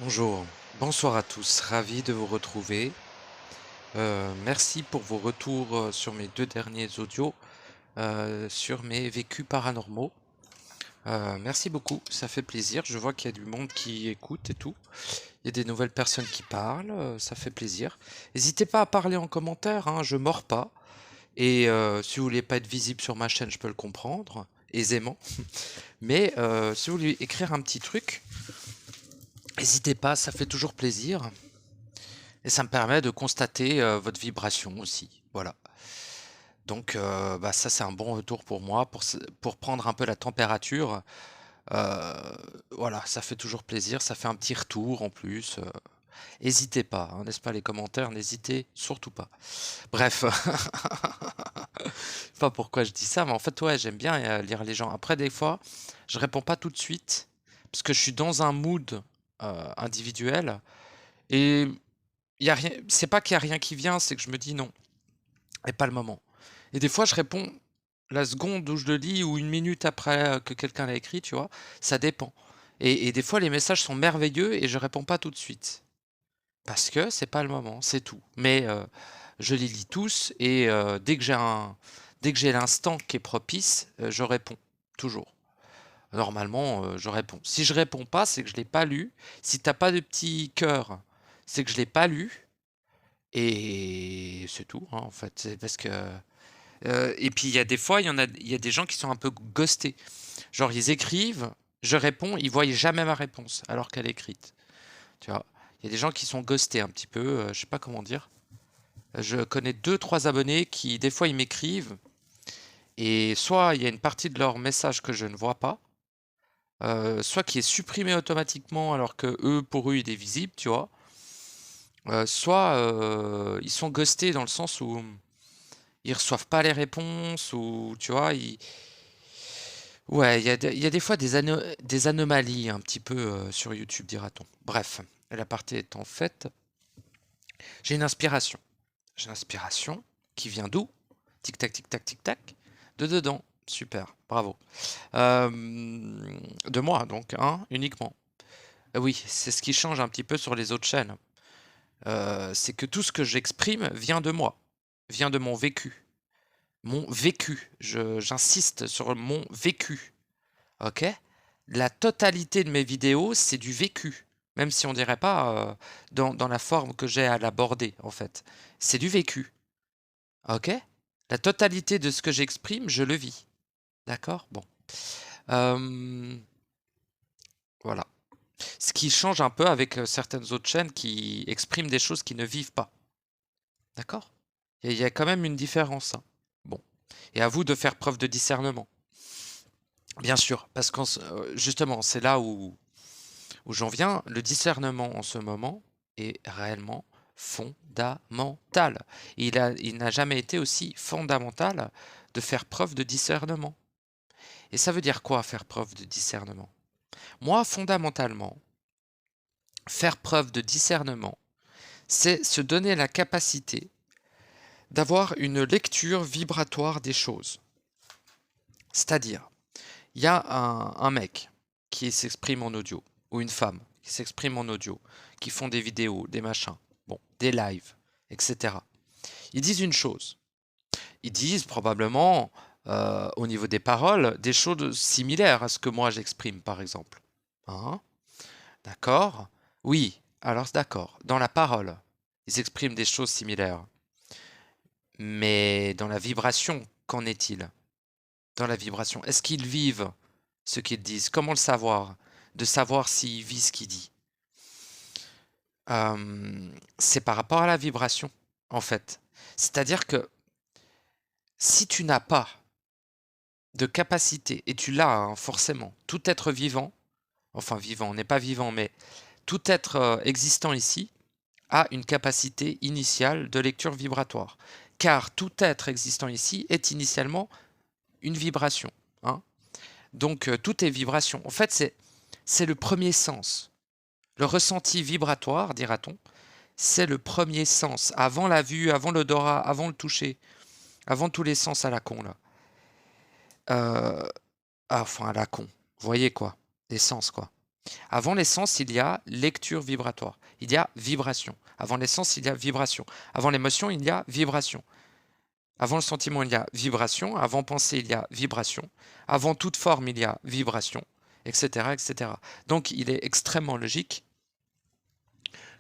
Bonjour, bonsoir à tous, ravi de vous retrouver. Merci pour vos retours sur mes deux derniers audios, sur mes vécus paranormaux. Merci beaucoup, ça fait plaisir. Je vois qu'il y a du monde qui écoute et tout. Il y a des nouvelles personnes qui parlent, ça fait plaisir. N'hésitez pas à parler en commentaire, hein, je mords pas. Et si vous voulez pas être visible sur ma chaîne, je peux le comprendre aisément. Mais si vous voulez écrire un petit truc, n'hésitez pas, ça fait toujours plaisir. Et ça me permet de constater, votre vibration aussi, voilà. Donc bah, ça, c'est un bon retour pour moi, pour prendre un peu la température, heu, voilà, ça fait toujours plaisir, ça fait un petit retour en plus, hésitez pas, hein, n'est-ce pas les commentaires? N'hésitez surtout pas. Bref, je sais pas pourquoi je dis ça, mais en fait, ouais, j'aime bien, lire les gens. Après des fois, je réponds pas tout de suite, parce que je suis dans un mood, individuel et il y a rien c'est pas qu'il y a rien qui vient, c'est que je me dis: «Non, et pas le moment». Et des fois, je réponds la seconde où je le lis ou une minute après, que quelqu'un l'a écrit, tu vois? Ça dépend. Et des fois, les messages sont merveilleux et je réponds pas tout de suite. Parce que c'est pas le moment, c'est tout. Mais, je les lis tous et dès que j'ai l'instant qui est propice, je réponds, toujours. Normalement, je réponds. Si je réponds pas, c'est que je l'ai pas lu. Si tu as pas de petit cœur, c'est que je l'ai pas lu et c'est tout, hein, en fait. C'est parce que et puis il y a des fois, il y a des gens qui sont un peu ghostés. Genre ils écrivent, je réponds, ils voient jamais ma réponse alors qu'elle est écrite, tu vois? Il y a des gens qui sont ghostés un petit peu, je sais pas comment dire. Je connais deux trois abonnés qui des fois ils m'écrivent et soit il y a une partie de leur message que je ne vois pas, soit qui est supprimé automatiquement alors que eux pour eux, il est visible, tu vois? Soit, ils sont ghostés dans le sens où ils reçoivent pas les réponses ou tu vois? Ouais, il y a des fois des anomalies un petit peu, sur YouTube, dira-t-on. Bref, l'aparté étant faite, j'ai une inspiration. J'ai une inspiration qui vient d'où? Tic tac, tic tac, tic tac, de dedans. Super, bravo. De moi donc, hein, uniquement. Oui, c'est ce qui change un petit peu sur les autres chaînes. C'est que tout ce que j'exprime vient de moi, vient de mon vécu. Mon vécu, j'insiste sur mon vécu. OK? La totalité de mes vidéos, c'est du vécu, même si on dirait pas, dans la forme que j'ai à l'aborder, en fait. C'est du vécu, OK? La totalité de ce que j'exprime, je le vis, d'accord? Bon, hem, voilà. Ce qui change un peu avec, certaines autres chaînes qui expriment des choses qui ne vivent pas, d'accord? Il y a quand même une différence, hein. Bon, et à vous de faire preuve de discernement. Bien sûr, parce justement, c'est là où j'en viens, le discernement en ce moment est réellement fondamental. Il n'a jamais été aussi fondamental de faire preuve de discernement. Et ça veut dire quoi faire preuve de discernement? Moi, fondamentalement, faire preuve de discernement, c'est se donner la capacité d'avoir une lecture vibratoire des choses. C'est-à-dire, il y a un mec qui s'exprime en audio, ou une femme qui s'exprime en audio, qui font des vidéos, des machins, bon, des lives, etc. Ils disent une chose. Ils disent probablement, au niveau des paroles, des choses similaires à ce que moi j'exprime, par exemple. Hein? D'accord? Oui, alors d'accord. Dans la parole, ils expriment des choses similaires. Mais dans la vibration, qu'en est-il? Dans la vibration, est-ce qu'ils vivent ce qu'ils disent? Comment le savoir? De savoir s'ils vivent ce qu'ils disent. C'est par rapport à la vibration, en fait. C'est-à-dire que si tu n'as pas de capacité, et tu l'as, hein, forcément, tout être vivant, enfin vivant, on n'est pas vivant, mais tout être existant ici a une capacité initiale de lecture vibratoire. Car tout être existant ici est initialement une vibration, hein. Donc tout est vibration. En fait, c'est le premier sens. Le ressenti vibratoire, dira-t-on, c'est le premier sens. Avant la vue, avant l'odorat, avant le toucher, avant tous les sens à la con, là. Enfin, à la con. Vous voyez, quoi? Les sens, quoi. Avant les sens, il y a lecture vibratoire. Il y a vibration. Avant les sens, il y a vibration. Avant l'émotion, il y a vibration. Avant le sentiment, il y a vibration. Avant pensée, il y a vibration. Avant toute forme, il y a vibration, etc., etc. Donc, il est extrêmement logique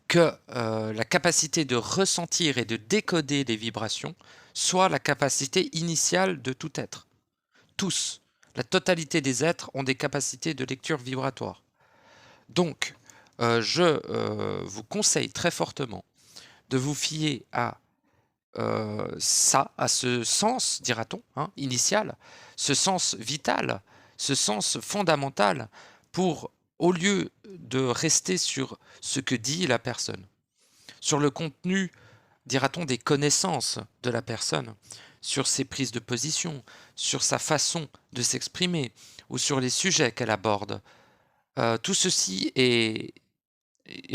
que la capacité de ressentir et de décoder les vibrations soit la capacité initiale de tout être. Tous, la totalité des êtres ont des capacités de lecture vibratoire. Donc, je vous conseille très fortement de vous fier à ça, à ce sens, dira-t-on, hein, initial, ce sens vital, ce sens fondamental pour, au lieu de rester sur ce que dit la personne, sur le contenu, dira-t-on, des connaissances de la personne, sur ses prises de position, sur sa façon de s'exprimer ou sur les sujets qu'elle aborde. Tout ceci est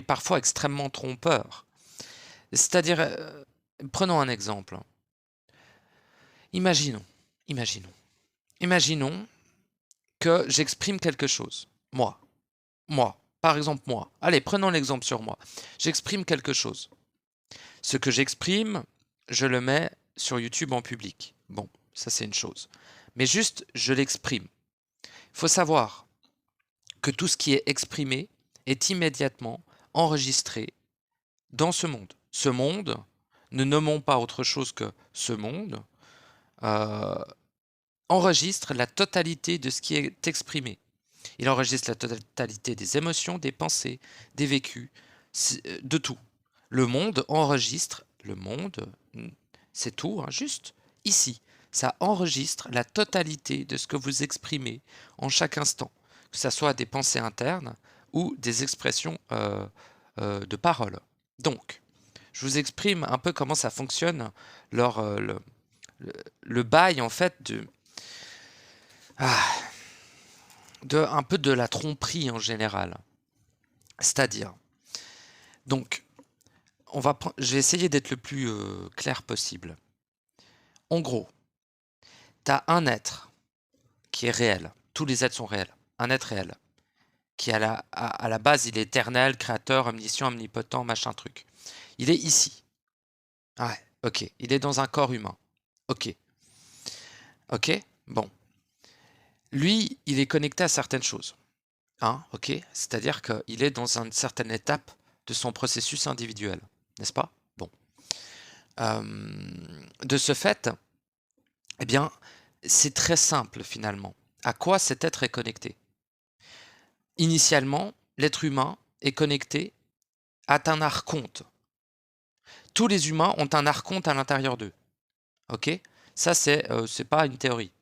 parfois extrêmement trompeur. C'est-à-dire, prenons un exemple. Imaginons, imaginons, imaginons que j'exprime quelque chose. Moi, par exemple moi. Allez, prenons l'exemple sur moi. J'exprime quelque chose. Ce que j'exprime, je le mets sur YouTube en public. Bon, ça c'est une chose. Mais juste, je l'exprime. Il faut savoir que tout ce qui est exprimé est immédiatement enregistré dans ce monde. Ce monde, ne nommons pas autre chose que ce monde, enregistre la totalité de ce qui est exprimé. Il enregistre la totalité des émotions, des pensées, des vécus, de tout. Le monde enregistre, le monde, c'est tout, hein, juste ici. Ça enregistre la totalité de ce que vous exprimez en chaque instant, que ce soit des pensées internes ou des expressions de paroles. Donc, je vous exprime un peu comment ça fonctionne, le bail en fait un peu de la tromperie en général. C'est-à-dire, donc, je vais essayer d'être le plus clair possible. En gros, tu as un être qui est réel. Tous les êtres sont réels. Un être réel. Qui à la base, il est éternel, créateur, omniscient, omnipotent, machin truc. Il est ici. Ouais, ok. Il est dans un corps humain. Ok. Ok, bon. Lui, il est connecté à certaines choses. Hein, ok. C'est-à-dire qu'il est dans une certaine étape de son processus individuel. N'est-ce pas? Bon. De ce fait, eh bien, c'est très simple finalement. À quoi cet être est connecté? Initialement, l'être humain est connecté à un archonte. Tous les humains ont un archonte à l'intérieur d'eux. Ok? Ça, c'est pas une théorie,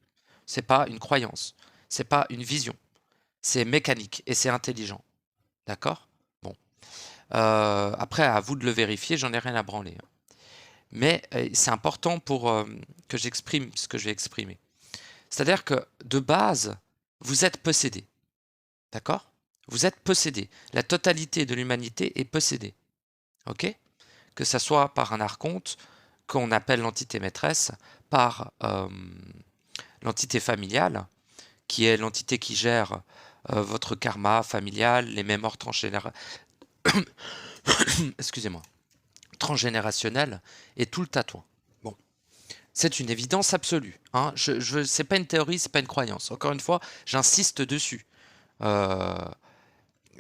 c'est pas une croyance, c'est pas une vision. C'est mécanique et c'est intelligent. D'accord? Bon. Après, à vous de le vérifier, j'en ai rien à branler. Mais c'est important pour que j'exprime ce que je vais exprimer. C'est-à-dire que, de base, vous êtes possédé. D'accord? Vous êtes possédé. La totalité de l'humanité est possédée. Ok? Que ça soit par un archonte, qu'on appelle l'entité maîtresse, par l'entité familiale, qui est l'entité qui gère votre karma familial, les mémoires excusez-moi, transgénérationnelles et tout le tatouage. Bon, c'est une évidence absolue. Hein. C'est pas une théorie, c'est pas une croyance. Encore une fois, j'insiste dessus.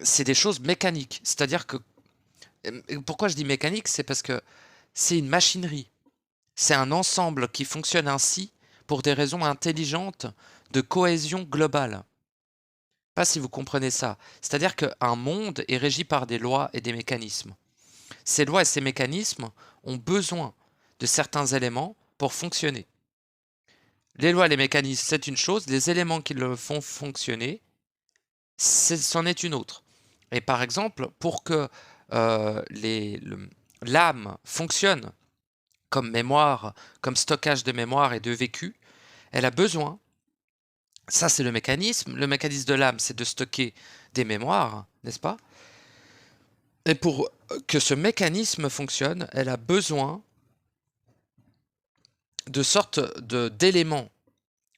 C'est des choses mécaniques. C'est-à-dire que pourquoi je dis mécanique, c'est parce que c'est une machinerie. C'est un ensemble qui fonctionne ainsi pour des raisons intelligentes de cohésion globale. Pas si vous comprenez ça. C'est-à-dire qu'un monde est régi par des lois et des mécanismes. Ces lois et ces mécanismes ont besoin de certains éléments pour fonctionner. Les lois et les mécanismes, c'est une chose. Les éléments qui le font fonctionner, c'en est une autre. Et par exemple, pour que l'âme fonctionne comme mémoire, comme stockage de mémoire et de vécu, elle a besoin, ça c'est le mécanisme de l'âme, c'est de stocker des mémoires, n'est-ce pas? Et pour que ce mécanisme fonctionne, elle a besoin de sortes d'éléments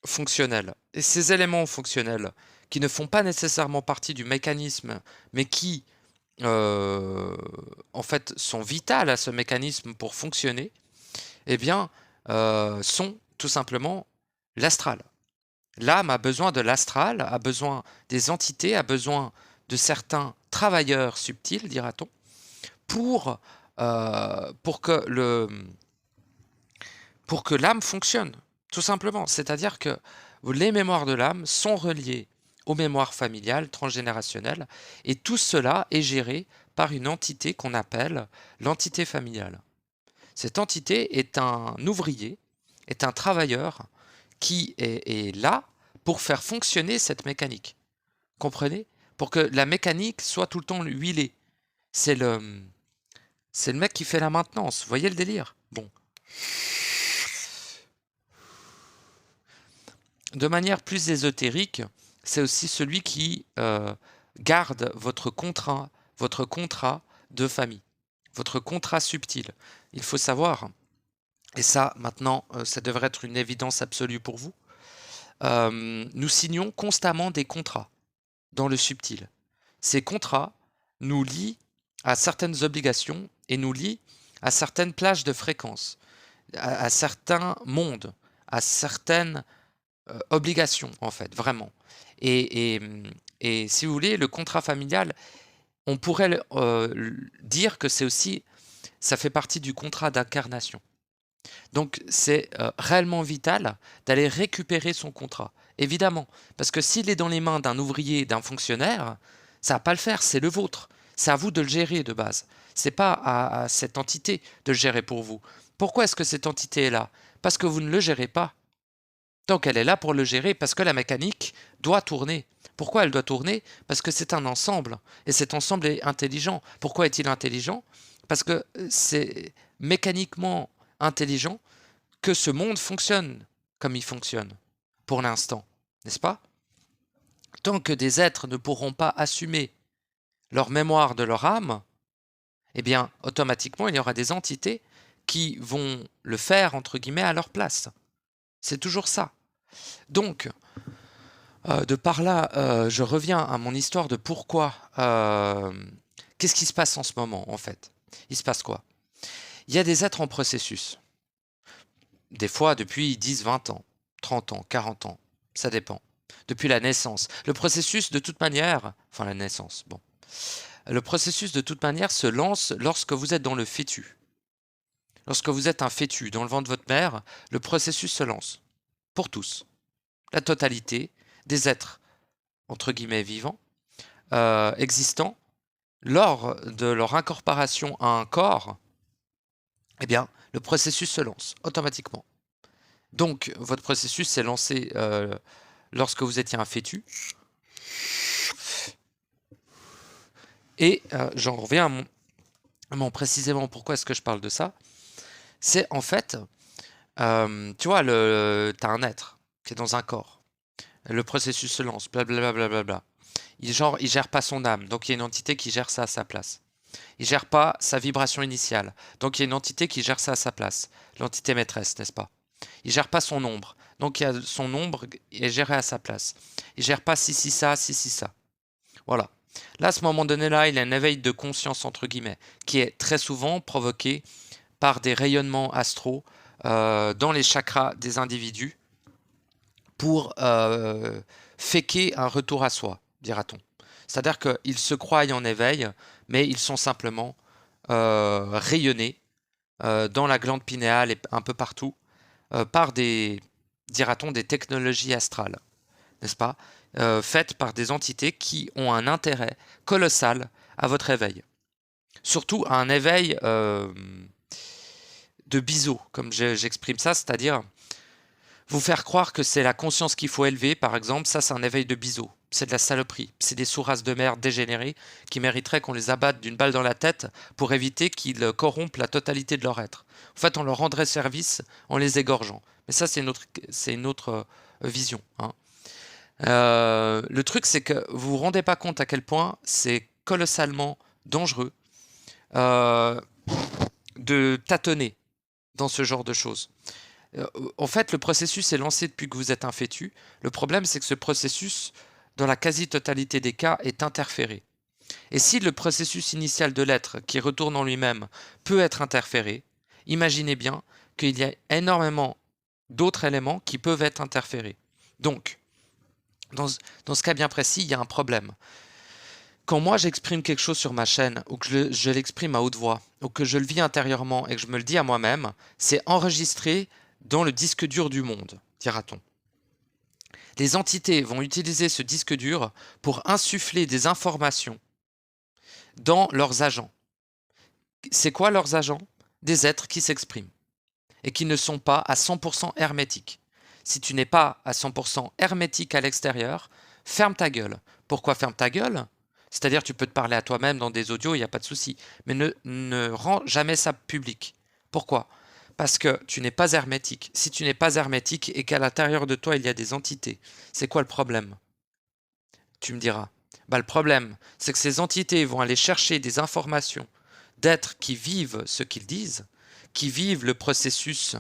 fonctionnels. Et ces éléments fonctionnels qui ne font pas nécessairement partie du mécanisme, mais qui, en fait, sont vitales à ce mécanisme pour fonctionner, eh bien, sont tout simplement l'astral. L'âme a besoin de l'astral, a besoin des entités, a besoin de certains travailleurs subtils, dira-t-on, pour, pour que l'âme fonctionne, tout simplement. C'est-à-dire que les mémoires de l'âme sont reliées aux mémoires familiales, transgénérationnelles, et tout cela est géré par une entité qu'on appelle l'entité familiale. Cette entité est un ouvrier, est un travailleur qui est là pour faire fonctionner cette mécanique. Comprenez? Pour que la mécanique soit tout le temps huilée. C'est le mec qui fait la maintenance. Vous voyez le délire? Bon. De manière plus ésotérique, c'est aussi celui qui garde votre contrat de famille, votre contrat subtil. Il faut savoir, et ça maintenant, ça devrait être une évidence absolue pour vous, nous signons constamment des contrats dans le subtil. Ces contrats nous lient à certaines obligations et nous lient à certaines plages de fréquence, à certains mondes, à certaines obligations, en fait, vraiment. Et si vous voulez, le contrat familial, on pourrait dire que c'est aussi, ça fait partie du contrat d'incarnation. Donc c'est réellement vital d'aller récupérer son contrat, évidemment, parce que s'il est dans les mains d'un ouvrier, d'un fonctionnaire, ça va pas le faire, c'est le vôtre. C'est à vous de le gérer de base. C'est pas à cette entité de le gérer pour vous. Pourquoi est-ce que cette entité est là? Parce que vous ne le gérez pas. Donc elle est là pour le gérer parce que la mécanique doit tourner. Pourquoi elle doit tourner? Parce que c'est un ensemble et cet ensemble est intelligent. Pourquoi est-il intelligent? Parce que c'est mécaniquement intelligent que ce monde fonctionne comme il fonctionne pour l'instant, n'est-ce pas? Tant que des êtres ne pourront pas assumer leur mémoire de leur âme, eh bien automatiquement il y aura des entités qui vont le faire entre guillemets à leur place. C'est toujours ça. Donc, de par là, je reviens à mon histoire de pourquoi. Qu'est-ce qui se passe en ce moment, en fait? Il se passe quoi? Il y a des êtres en processus. Des fois depuis 10, 20 ans, 30 ans, 40 ans, ça dépend. Depuis la naissance. Le processus, de toute manière, enfin la naissance, bon. Le processus, de toute manière, se lance lorsque vous êtes dans le fœtus. Lorsque vous êtes un fœtus dans le ventre de votre mère, le processus se lance. Pour tous. La totalité des êtres, entre guillemets, vivants, existants, lors de leur incorporation à un corps, eh bien, le processus se lance automatiquement. Donc, votre processus s'est lancé lorsque vous étiez un fœtus. Et j'en reviens à précisément pourquoi est-ce que je parle de ça. C'est en fait, tu vois, t'as un être qui est dans un corps. Le processus se lance, blablabla. Bla. Il gère pas son âme, donc il y a une entité qui gère ça à sa place. Il gère pas sa vibration initiale, donc il y a une entité qui gère ça à sa place. L'entité maîtresse, n'est-ce pas? Il gère pas son ombre, donc il y a son ombre est géré à sa place. Il gère pas si ça, si ça. Voilà. Là, à ce moment donné-là, il y a un éveil de conscience, entre guillemets, qui est très souvent provoqué par des rayonnements astraux dans les chakras des individus pour féquer un retour à soi, dira-t-on. C'est-à-dire qu'ils se croient en éveil, mais ils sont simplement rayonnés dans la glande pinéale et un peu partout par des, dira-t-on, des technologies astrales, n'est-ce pas? Faites par des entités qui ont un intérêt colossal à votre éveil. Surtout à un éveil de biseau, comme j'exprime ça, c'est-à-dire vous faire croire que c'est la conscience qu'il faut élever, par exemple, ça c'est un éveil de biseau. C'est de la saloperie. C'est des sous-races de merde dégénérées qui mériteraient qu'on les abatte d'une balle dans la tête pour éviter qu'ils corrompent la totalité de leur être. En fait, on leur rendrait service en les égorgeant. Mais ça, c'est une autre vision. Hein. Le truc, c'est que vous vous rendez pas compte à quel point c'est colossalement dangereux de tâtonner dans ce genre de choses. En fait, le processus est lancé depuis que vous êtes un fœtus. Le problème, c'est que ce processus dans la quasi-totalité des cas, est interféré. Et si le processus initial de l'être qui retourne en lui-même peut être interféré, imaginez bien qu'il y a énormément d'autres éléments qui peuvent être interférés. Donc, dans ce cas bien précis, il y a un problème. Quand moi j'exprime quelque chose sur ma chaîne, ou que je l'exprime à haute voix, ou que je le vis intérieurement et que je me le dis à moi-même, c'est enregistré dans le disque dur du monde, dira-t-on. Les entités vont utiliser ce disque dur pour insuffler des informations dans leurs agents. C'est quoi leurs agents? Des êtres qui s'expriment et qui ne sont pas à 100% hermétiques. Si tu n'es pas à 100% hermétique à l'extérieur, ferme ta gueule. Pourquoi ferme ta gueule? C'est-à-dire tu peux te parler à toi-même dans des audios, il n'y a pas de souci. Mais ne rends jamais ça public. Pourquoi? Parce que tu n'es pas hermétique. Si tu n'es pas hermétique et qu'à l'intérieur de toi il y a des entités, c'est quoi le problème? Tu me diras. Le problème, c'est que ces entités vont aller chercher des informations d'êtres qui vivent ce qu'ils disent, qui vivent le processus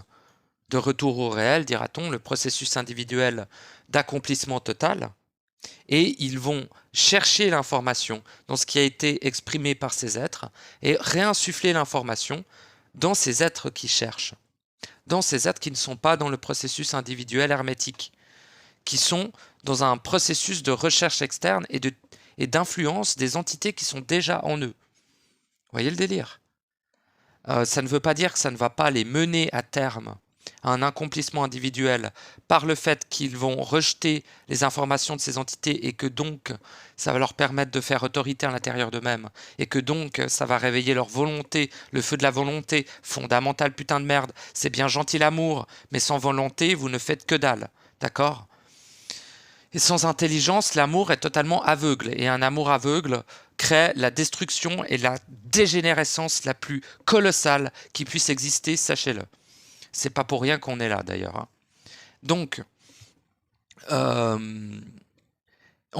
de retour au réel, dira-t-on, le processus individuel d'accomplissement total, et ils vont chercher l'information dans ce qui a été exprimé par ces êtres et réinsuffler l'information dans ces êtres qui cherchent, dans ces êtres qui ne sont pas dans le processus individuel hermétique, qui sont dans un processus de recherche externe et d'influence des entités qui sont déjà en eux. Vous voyez le délire? Ça ne veut pas dire que ça ne va pas les mener à terme à un accomplissement individuel par le fait qu'ils vont rejeter les informations de ces entités et que donc ça va leur permettre de faire autorité à l'intérieur d'eux-mêmes et que donc ça va réveiller leur volonté, le feu de la volonté, fondamental putain de merde. C'est bien gentil l'amour, mais sans volonté, vous ne faites que dalle. D'accord ? Et sans intelligence, l'amour est totalement aveugle. Et un amour aveugle crée la destruction et la dégénérescence la plus colossale qui puisse exister, sachez-le. C'est pas pour rien qu'on est là, d'ailleurs. Hein. Donc, en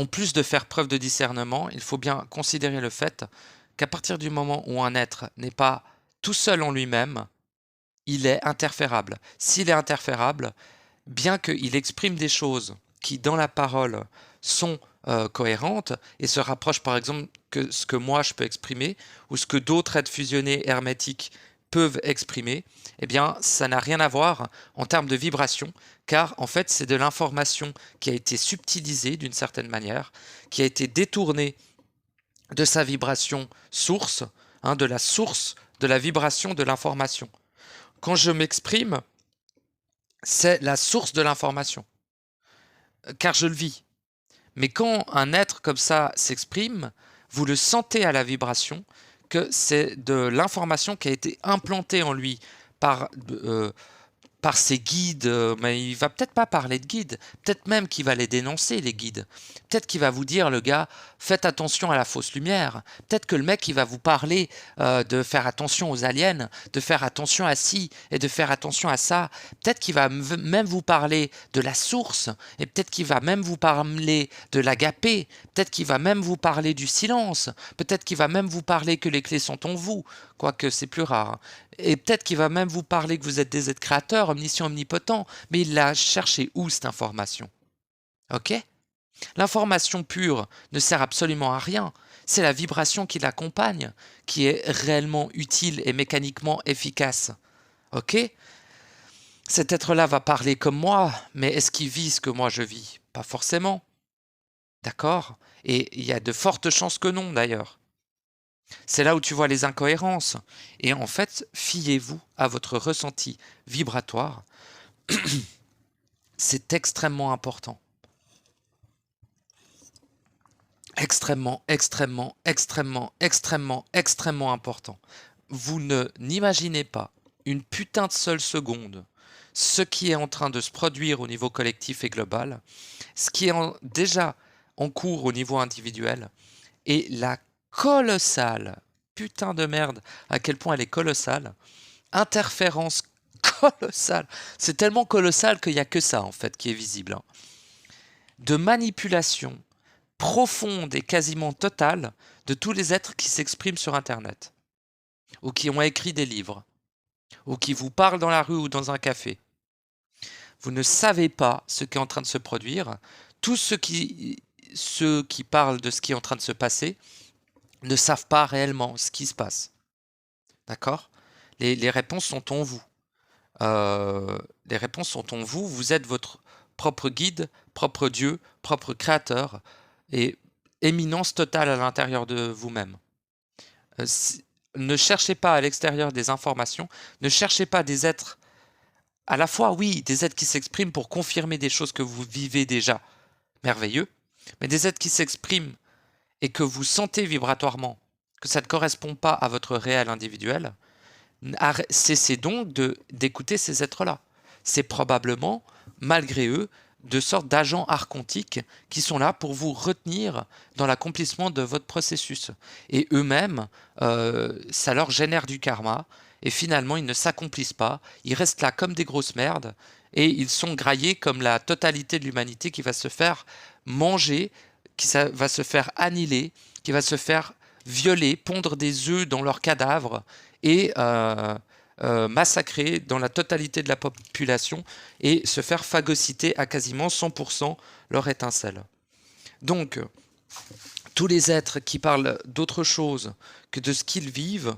plus de faire preuve de discernement, il faut bien considérer le fait qu'à partir du moment où un être n'est pas tout seul en lui-même, il est interférable. S'il est interférable, bien qu'il exprime des choses qui, dans la parole, sont cohérentes et se rapprochent, par exemple, que ce que moi je peux exprimer ou ce que d'autres êtres fusionnés hermétiques peuvent exprimer, eh bien, ça n'a rien à voir en termes de vibration, car en fait, c'est de l'information qui a été subtilisée d'une certaine manière, qui a été détournée de sa vibration source, hein, de la source de la vibration de l'information. Quand je m'exprime, c'est la source de l'information, car je le vis. Mais quand un être comme ça s'exprime, vous le sentez à la vibration que c'est de l'information qui a été implantée en lui par, par ses guides, mais il va peut-être pas parler de guides, peut-être même qu'il va les dénoncer, les guides. Peut-être qu'il va vous dire, le gars, faites attention à la fausse lumière. Peut-être que le mec, il va vous parler de faire attention aux aliens, de faire attention à ci et de faire attention à ça. Peut-être qu'il va même vous parler de la source, et peut-être qu'il va même vous parler de l'agapé, peut-être qu'il va même vous parler du silence, peut-être qu'il va même vous parler que les clés sont en vous, quoique c'est plus rare. Hein. Et peut-être qu'il va même vous parler que vous êtes des êtres créateurs, omniscients, omnipotents, mais il l'a cherché où cette information? Ok? L'information pure ne sert absolument à rien. C'est la vibration qui l'accompagne qui est réellement utile et mécaniquement efficace. Ok? Cet être-là va parler comme moi, mais est-ce qu'il vit ce que moi je vis? Pas forcément. D'accord? Et il y a de fortes chances que non, d'ailleurs. C'est là où tu vois les incohérences. Et en fait, fiez-vous à votre ressenti vibratoire. C'est extrêmement important. Extrêmement, extrêmement, extrêmement, extrêmement, extrêmement important. Vous ne n'imaginez pas une putain de seule seconde ce qui est en train de se produire au niveau collectif et global, ce qui est déjà en cours au niveau individuel, et la colossale, putain de merde, à quel point elle est colossale, interférence colossale, c'est tellement colossal qu'il n'y a que ça en fait qui est visible, hein. De manipulation profonde et quasiment totale de tous les êtres qui s'expriment sur Internet, ou qui ont écrit des livres, ou qui vous parlent dans la rue ou dans un café. Vous ne savez pas ce qui est en train de se produire. Tout ce qui ceux qui parlent de ce qui est en train de se passer ne savent pas réellement ce qui se passe. D'accord? Les réponses sont en vous. Les réponses sont en vous. Vous êtes votre propre guide, propre Dieu, propre créateur et éminence totale à l'intérieur de vous-même. Ne cherchez pas à l'extérieur des informations, ne cherchez pas des êtres, à la fois, oui, des êtres qui s'expriment pour confirmer des choses que vous vivez déjà, merveilleux, mais des êtres qui s'expriment et que vous sentez vibratoirement que ça ne correspond pas à votre réel individuel, cessez donc d'écouter ces êtres-là. C'est probablement, malgré eux, de sortes d'agents archontiques qui sont là pour vous retenir dans l'accomplissement de votre processus. Et eux-mêmes, ça leur génère du karma, et finalement, ils ne s'accomplissent pas, ils restent là comme des grosses merdes, et ils sont graillés comme la totalité de l'humanité qui va se faire manger, qui va se faire annihiler, qui va se faire violer, pondre des œufs dans leurs cadavres, et massacrer dans la totalité de la population et se faire phagocyter à quasiment 100% leur étincelle. Donc, tous les êtres qui parlent d'autre chose que de ce qu'ils vivent,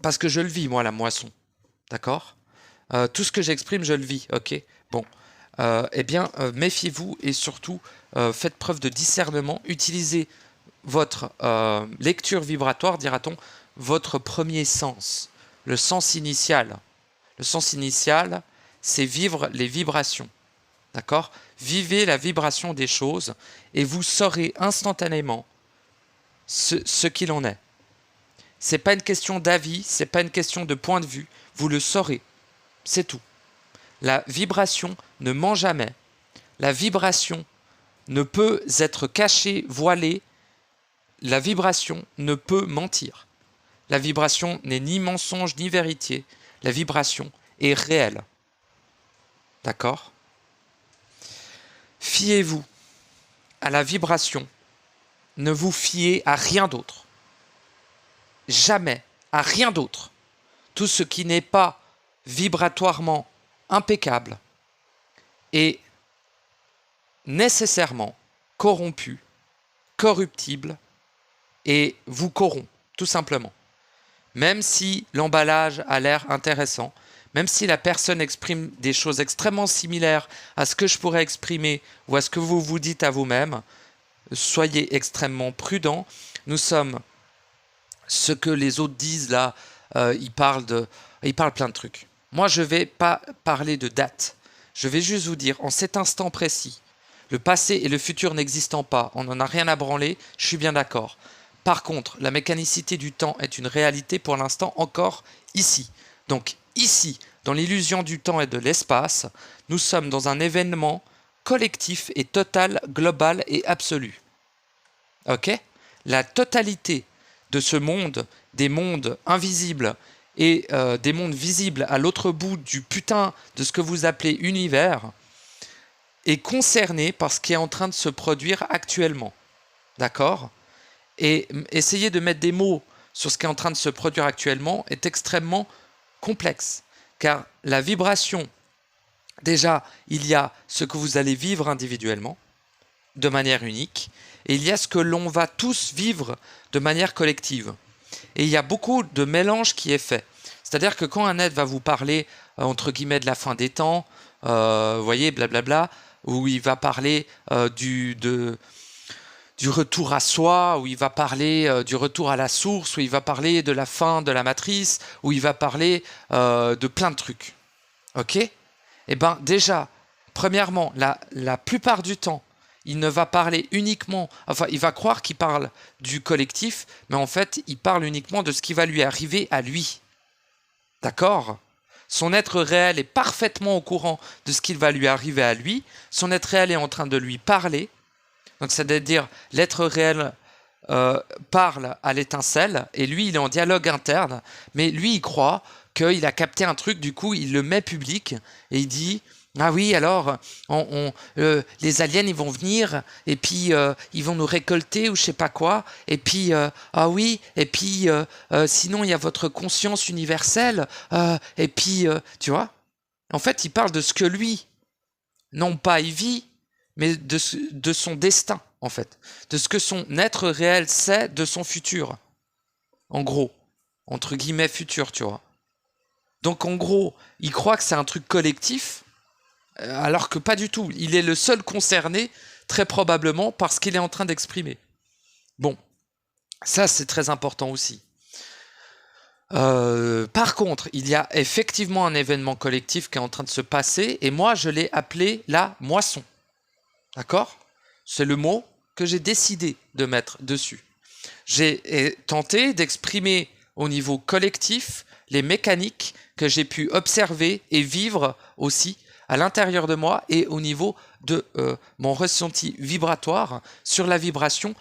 parce que je le vis, moi, la moisson, d'accord? Tout ce que j'exprime, je le vis, ok? Bon, eh bien, méfiez-vous et surtout, faites preuve de discernement, utilisez votre lecture vibratoire, dira-t-on, votre premier sens, le sens initial. Le sens initial, c'est vivre les vibrations. D'accord? Vivez la vibration des choses et vous saurez instantanément ce qu'il en est. C'est pas une question d'avis, c'est pas une question de point de vue, vous le saurez. C'est tout. La vibration ne ment jamais. La vibration ne peut être cachée, voilée. La vibration ne peut mentir. La vibration n'est ni mensonge ni vérité. La vibration est réelle. D'accord? Fiez-vous à la vibration. Ne vous fiez à rien d'autre. Jamais à rien d'autre. Tout ce qui n'est pas vibratoirement impeccable est nécessairement corrompu, corruptible et vous corrompt, tout simplement. Même si l'emballage a l'air intéressant, même si la personne exprime des choses extrêmement similaires à ce que je pourrais exprimer ou à ce que vous vous dites à vous-même, soyez extrêmement prudents. Nous sommes ce que les autres disent là, ils parlent plein de trucs. Moi, je ne vais pas parler de date. Je vais juste vous dire, en cet instant précis, le passé et le futur n'existant pas, on n'en a rien à branler, je suis bien d'accord. Par contre, la mécanicité du temps est une réalité pour l'instant encore ici. Donc ici, dans l'illusion du temps et de l'espace, nous sommes dans un événement collectif et total, global et absolu. Ok? La totalité de ce monde, des mondes invisibles et des mondes visibles à l'autre bout du putain de ce que vous appelez univers, est concernée par ce qui est en train de se produire actuellement. D'accord? Et essayer de mettre des mots sur ce qui est en train de se produire actuellement est extrêmement complexe. Car la vibration, déjà, il y a ce que vous allez vivre individuellement, de manière unique, et il y a ce que l'on va tous vivre de manière collective. Et il y a beaucoup de mélange qui est fait. C'est-à-dire que quand un être va vous parler, entre guillemets, de la fin des temps, vous voyez, blablabla, où il va parler du retour à soi, où il va parler du retour à la source, où il va parler de la fin de la matrice, où il va parler de plein de trucs. Ok? Eh bien, déjà, premièrement, la plupart du temps, il ne va parler uniquement, enfin, il va croire qu'il parle du collectif, mais en fait, il parle uniquement de ce qui va lui arriver à lui. D'accord? Son être réel est parfaitement au courant de ce qui va lui arriver à lui. Son être réel est en train de lui parler. Donc, c'est-à-dire, l'être réel parle à l'étincelle, et lui, il est en dialogue interne, mais lui, il croit qu'il a capté un truc, du coup, il le met public, et il dit... Ah oui, alors, les aliens, ils vont venir, et puis ils vont nous récolter, ou je sais pas quoi, et puis, ah oui, et puis, sinon, il y a votre conscience universelle, et puis, tu vois, en fait, il parle de ce que lui, non pas il vit, mais de son destin, en fait. De ce que son être réel sait de son futur. En gros. Entre guillemets futur, tu vois. Donc en gros, il croit que c'est un truc collectif, alors que pas du tout. Il est le seul concerné, très probablement, par ce qu'il est en train d'exprimer. Bon, ça c'est très important aussi. Par contre, il y a effectivement un événement collectif qui est en train de se passer, et moi je l'ai appelé la moisson. D'accord ? C'est le mot que j'ai décidé de mettre dessus. J'ai tenté d'exprimer au niveau collectif les mécaniques que j'ai pu observer et vivre aussi à l'intérieur de moi et au niveau de mon ressenti vibratoire sur la vibration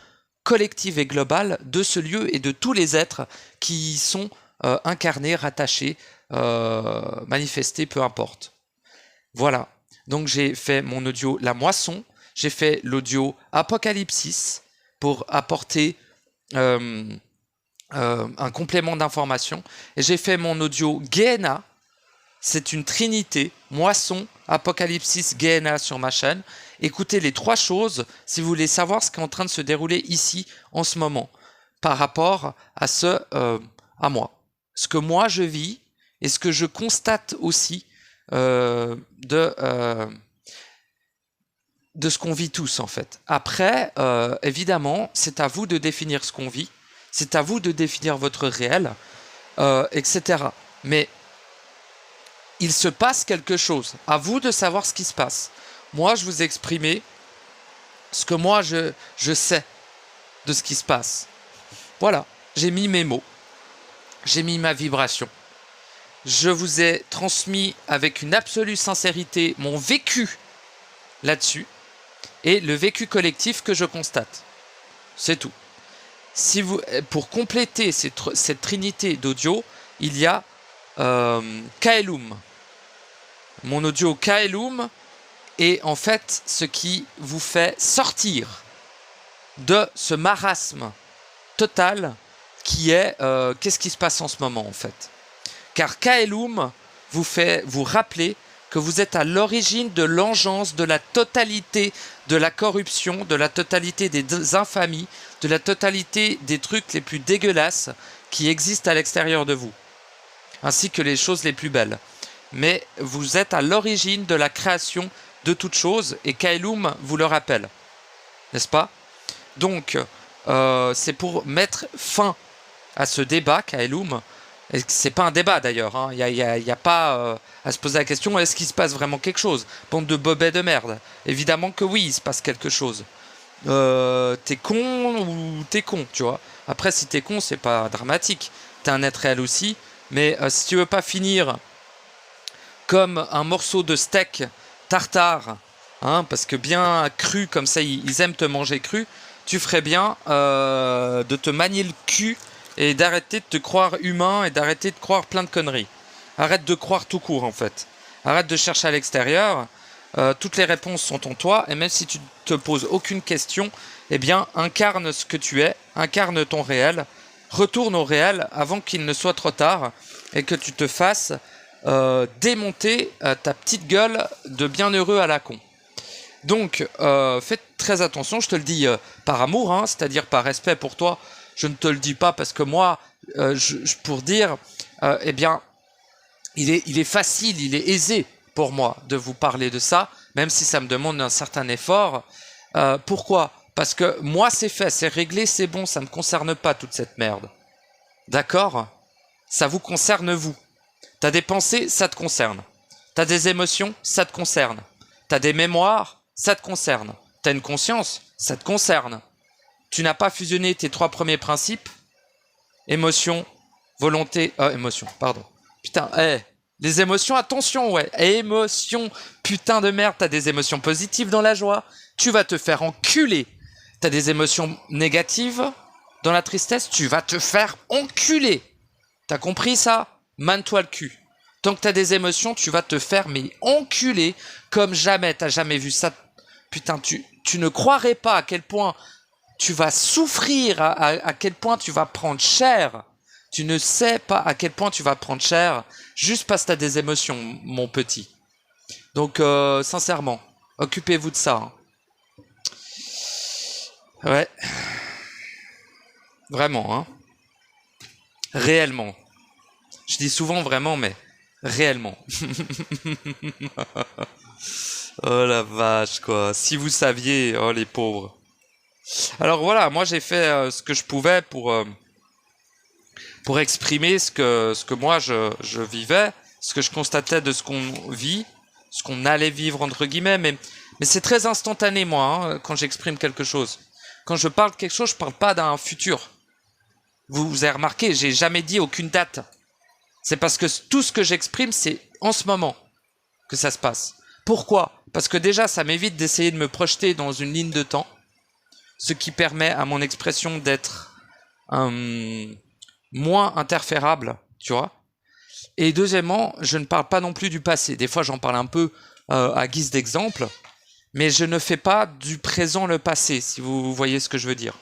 collective et globale de ce lieu et de tous les êtres qui y sont incarnés, rattachés, manifestés, peu importe. Voilà. Donc j'ai fait mon audio La Moisson, j'ai fait l'audio Apocalypsis pour apporter un complément d'information. Et j'ai fait mon audio Gehenna, c'est une trinité, moisson, apocalypsis, Gehenna sur ma chaîne. Écoutez les trois choses si vous voulez savoir ce qui est en train de se dérouler ici en ce moment par rapport à à moi. Ce que moi je vis et ce que je constate aussi de ce qu'on vit tous en fait. Après, évidemment, c'est à vous de définir ce qu'on vit, c'est à vous de définir votre réel, etc. Mais il se passe quelque chose, à vous de savoir ce qui se passe. Moi, je vous ai exprimé ce que moi je sais de ce qui se passe. Voilà, j'ai mis mes mots, j'ai mis ma vibration. Je vous ai transmis avec une absolue sincérité mon vécu là-dessus et le vécu collectif que je constate. C'est tout. Si vous, pour compléter cette trinité d'audio, il y a Kaelum. Mon audio Kaelum est en fait ce qui vous fait sortir de ce marasme total qui est qu'est-ce qui se passe en ce moment en fait. Car Kaelum vous fait vous rappeler que vous êtes à l'origine de l'engeance de la totalité de la corruption, de la totalité des infamies, de la totalité des trucs les plus dégueulasses qui existent à l'extérieur de vous, ainsi que les choses les plus belles. Mais vous êtes à l'origine de la création de toutes choses, et Kaelum vous le rappelle, n'est-ce pas? Donc, c'est pour mettre fin à ce débat, Kaelum. C'est pas un débat d'ailleurs, hein. Il y a pas à se poser la question, est-ce qu'il se passe vraiment quelque chose? Bande de bobets de merde. Évidemment que oui, il se passe quelque chose. T'es con ou t'es con, tu vois. Après, si t'es con, c'est pas dramatique. T'es un être réel aussi. Mais si tu veux pas finir comme un morceau de steak tartare, hein, parce que bien cru, comme ça, ils aiment te manger cru, tu ferais bien de te manier le cul et d'arrêter de te croire humain et d'arrêter de croire plein de conneries. Arrête de croire tout court, en fait. Arrête de chercher à l'extérieur. Toutes les réponses sont en toi, et même si tu ne te poses aucune question, eh bien, incarne ce que tu es, incarne ton réel, retourne au réel avant qu'il ne soit trop tard, et que tu te fasses démonter ta petite gueule de bienheureux à la con. Donc, faites très attention, je te le dis par amour, hein, c'est-à-dire par respect pour toi, je ne te le dis pas parce que moi, pour dire, eh bien, il est facile, il est aisé pour moi de vous parler de ça, même si ça me demande un certain effort. Pourquoi? Parce que moi, c'est fait, c'est réglé, c'est bon, ça ne me concerne pas toute cette merde. D'accord? Ça vous concerne vous. T'as des pensées, ça te concerne. T'as des émotions, ça te concerne. T'as des mémoires, ça te concerne. T'as une conscience, ça te concerne. Tu n'as pas fusionné tes trois premiers principes, émotion, volonté, émotion, pardon. Putain, les émotions, attention, ouais, émotion, putain de merde, t'as des émotions positives dans la joie, tu vas te faire enculer. T'as des émotions négatives dans la tristesse, tu vas te faire enculer. T'as compris ça? Mane-toi le cul. Tant que t'as des émotions, tu vas te faire mais enculer comme jamais. T'as jamais vu ça? Putain, tu ne croirais pas à quel point tu vas souffrir, à quel point tu vas prendre cher. Tu ne sais pas à quel point tu vas prendre cher juste parce que t'as des émotions, mon petit. Donc, sincèrement, occupez-vous de ça. Hein. Ouais, vraiment, hein. Réellement. Je dis souvent vraiment, mais réellement. Oh la vache, quoi. Si vous saviez, oh les pauvres. Alors voilà, moi j'ai fait ce que je pouvais pour exprimer ce que moi je vivais, ce que je constatais de ce qu'on vit, ce qu'on allait vivre entre guillemets, mais c'est très instantané moi, hein, quand j'exprime quelque chose. Quand je parle de quelque chose, je parle pas d'un futur. Vous avez remarqué, j'ai jamais dit aucune date. C'est parce que tout ce que j'exprime, c'est en ce moment que ça se passe. Pourquoi? Parce que déjà, ça m'évite d'essayer de me projeter dans une ligne de temps, ce qui permet à mon expression d'être moins interférable, tu vois. Et deuxièmement, je ne parle pas non plus du passé. Des fois, j'en parle un peu à guise d'exemple, mais je ne fais pas du présent le passé, si vous voyez ce que je veux dire.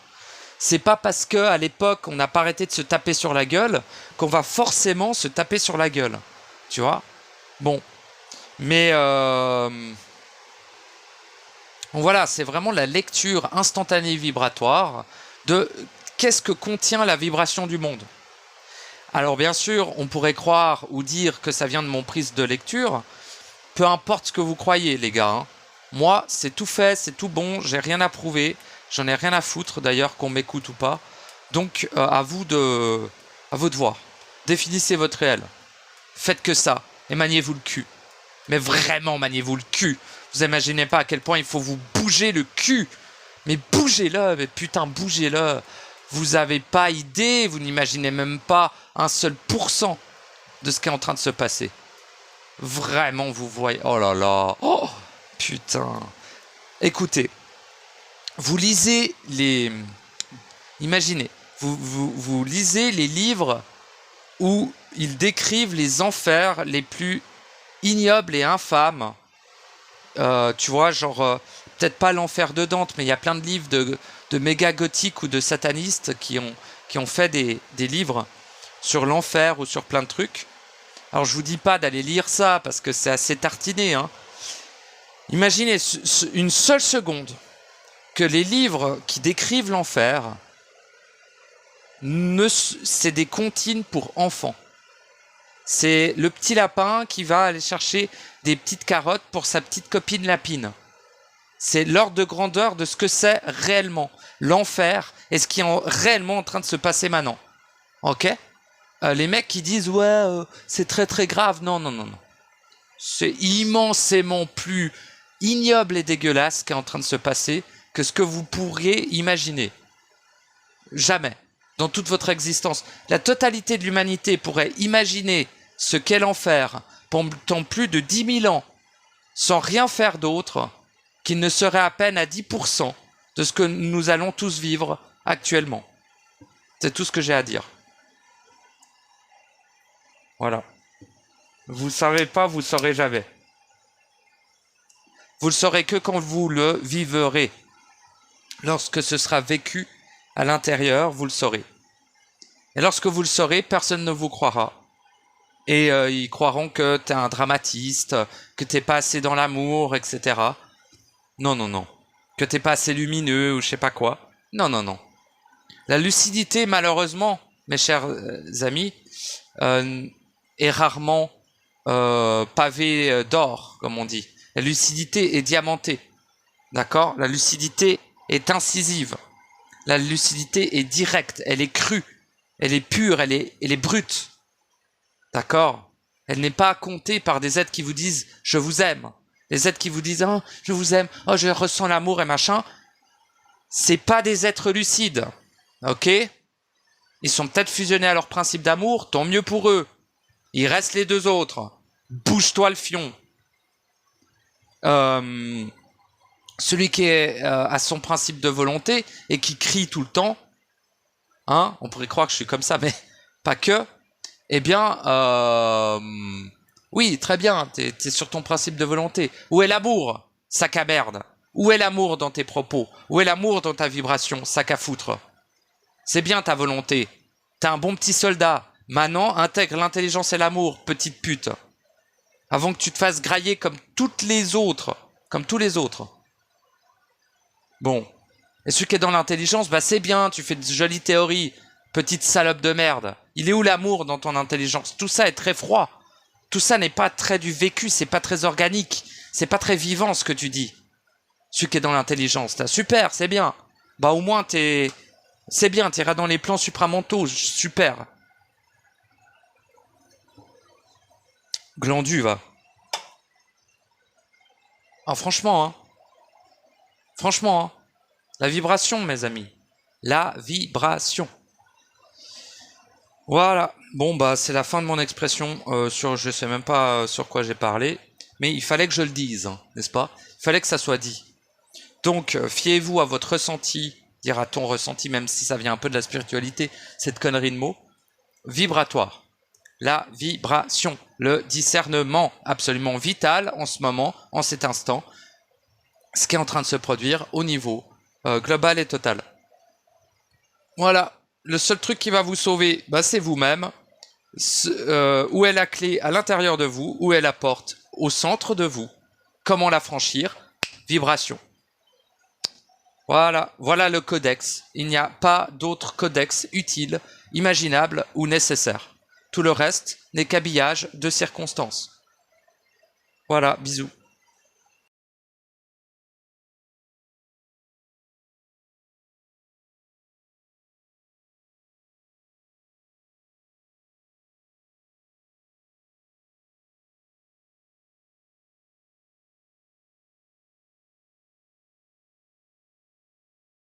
C'est pas parce que à l'époque on n'a pas arrêté de se taper sur la gueule qu'on va forcément se taper sur la gueule, tu vois. Bon, mais voilà, c'est vraiment la lecture instantanée vibratoire de qu'est-ce que contient la vibration du monde. Alors bien sûr, on pourrait croire ou dire que ça vient de mon prise de lecture. Peu importe ce que vous croyez, les gars. Hein. Moi, c'est tout fait, c'est tout bon, j'ai rien à prouver. J'en ai rien à foutre d'ailleurs qu'on m'écoute ou pas. Donc à vous de voir. Définissez votre réel. Faites que ça et maniez-vous le cul. Mais vraiment maniez-vous le cul. Vous imaginez pas à quel point il faut vous bouger le cul. Mais bougez-le, mais putain bougez-le. Vous avez pas idée, vous n'imaginez même pas un seul pourcent de ce qui est en train de se passer. Vraiment vous voyez. Oh là là. Oh putain. Écoutez. Vous lisez les... Imaginez, vous lisez les livres où ils décrivent les enfers les plus ignobles et infâmes. Tu vois, genre, peut-être pas l'enfer de Dante, mais il y a plein de livres de méga gothiques ou de satanistes qui ont fait des livres sur l'enfer ou sur plein de trucs. Alors je vous dis pas d'aller lire ça, parce que c'est assez tartiné. Hein. Imaginez une seule seconde que les livres qui décrivent l'enfer, c'est des comptines pour enfants. C'est le petit lapin qui va aller chercher des petites carottes pour sa petite copine lapine. C'est l'ordre de grandeur de ce que c'est réellement l'enfer et ce qui est réellement en train de se passer maintenant. Ok? Les mecs qui disent ouais, c'est très très grave. Non, non, non, non. C'est immensément plus ignoble et dégueulasse ce qui est en train de se passer que ce que vous pourriez imaginer. Jamais. Dans toute votre existence. La totalité de l'humanité pourrait imaginer ce qu'est l'enfer pendant plus de 10 000 ans sans rien faire d'autre qu'il ne serait à peine à 10% de ce que nous allons tous vivre actuellement. C'est tout ce que j'ai à dire. Voilà. Vous ne savez pas, vous ne saurez jamais. Vous le saurez que quand vous le vivrez. Lorsque ce sera vécu à l'intérieur, vous le saurez. Et lorsque vous le saurez, personne ne vous croira. Et ils croiront que t'es un dramatiste, que t'es pas assez dans l'amour, etc. Non, non, non. Que t'es pas assez lumineux ou je sais pas quoi. Non, non, non. La lucidité, malheureusement, mes chers amis, est rarement pavée d'or, comme on dit. La lucidité est diamantée. D'accord? La lucidité est incisive. La lucidité est directe, elle est crue, elle est pure, elle est brute. D'accord? Elle n'est pas comptée par des êtres qui vous disent « je vous aime ». Les êtres qui vous disent « oh, je vous aime, oh, je ressens l'amour et machin ». C'est pas des êtres lucides. Ok? Ils sont peut-être fusionnés à leur principe d'amour, tant mieux pour eux. Il reste les deux autres. Bouge-toi le fion. Celui qui est à son principe de volonté et qui crie tout le temps, hein, on pourrait croire que je suis comme ça, mais pas que, eh bien, oui, très bien, t'es sur ton principe de volonté. Où est l'amour, sac à merde? Où est l'amour dans tes propos? Où est l'amour dans ta vibration, sac à foutre? C'est bien ta volonté, t'es un bon petit soldat. Maintenant, intègre l'intelligence et l'amour, petite pute. Avant que tu te fasses grailler comme toutes les autres, comme tous les autres. Bon, Et celui qui est dans l'intelligence, bah c'est bien, tu fais de jolies théories, petite salope de merde. Il est où l'amour dans ton intelligence? Tout ça est très froid. Tout ça n'est pas très du vécu, c'est pas très organique. C'est pas très vivant ce que tu dis. Celui qui est dans l'intelligence, là. Super, c'est bien. Bah au moins t'es... C'est bien, t'iras dans les plans supramentaux, super. Glandu, va. Ah franchement, hein. Franchement, hein. La vibration, mes amis. La vibration. Voilà. Bon, bah, c'est la fin de mon expression sur... Je sais même pas sur quoi j'ai parlé. Mais il fallait que je le dise, hein, n'est-ce pas? Il fallait que ça soit dit. Donc, fiez-vous à votre ressenti, dira-t-on ressenti, même si ça vient un peu de la spiritualité, cette connerie de mots. Vibratoire. La vibration. Le discernement absolument vital en ce moment, en cet instant. Ce qui est en train de se produire au niveau global et total. Voilà. Le seul truc qui va vous sauver, bah, c'est vous-même. Où est la clé à l'intérieur de vous? Où est la porte au centre de vous? Comment la franchir? Vibration. Voilà, voilà le codex. Il n'y a pas d'autre codex utile, imaginable ou nécessaire. Tout le reste n'est qu'habillage de circonstances. Voilà, bisous.